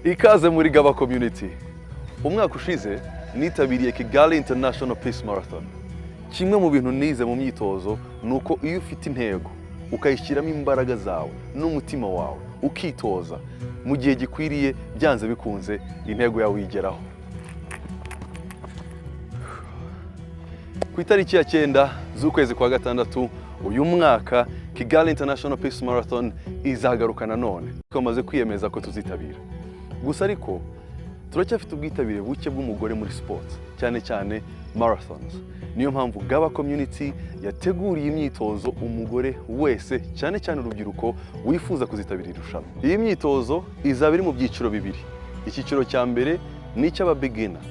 Ikaze muri Gaba Community. Umwaka ushize nitabiriye Kigali International Peace Marathon. Kimwe mu bintu nize mu myitozo nuko iyo ufite intego ukayishyiramo imbaraga zawe n'umutima wawe ukitoza mu gihe gikwiriye byanze bikunze intego yawe uyigeraho. Ku itariki ya 9 z'ukwezi kwa gatandatu uyu mwaka Kigali International Peace Marathon izagarukana none. Twamaze kwiyemeza ko tuzitabira. Gusa ariko turacyafite ubwitabire buke bw'umugore muri sport, cyane cyane marathons. Niyo mpamvu Gaba Community yateguriye imyitozo umugore wese, cyane cyane urubyiruko wifuza kuzitabira irushanwa. Iyi myitozo izaba iri mu byiciro bibiri. Icyiciro cya mbere ni icy'aba beginner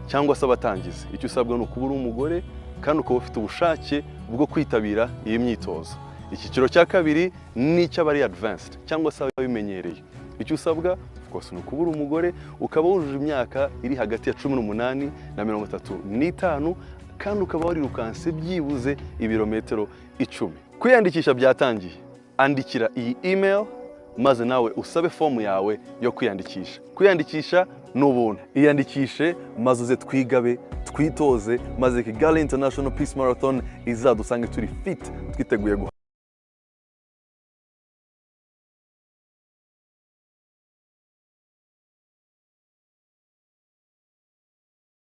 cyangwa se abatangizi. Icyo usabwa ni ukuba uri umugore kandi ukaba ufite ubushake bwo kwitabira iyi myitozo. Icyiciro cya kabiri ni icy'abari advanced cyangwa se ababimenyereye. Icyo usabwa ni ukuba uri umugore ukaba wujuje imyaka iri hagati ya 18 na 35 kandi ukaba warirukanse byibuze ibirometero 10. Kwiyandikisha byatangiye. Andikira iyi email maze nawe usabe form yawe yo kwiyandikisha. Kwiyandikisha ni ubuntu. Iyandikishe maze uze twigabe, twitoze maze Kigali International Peace Marathon izadusange turi fit twiteguye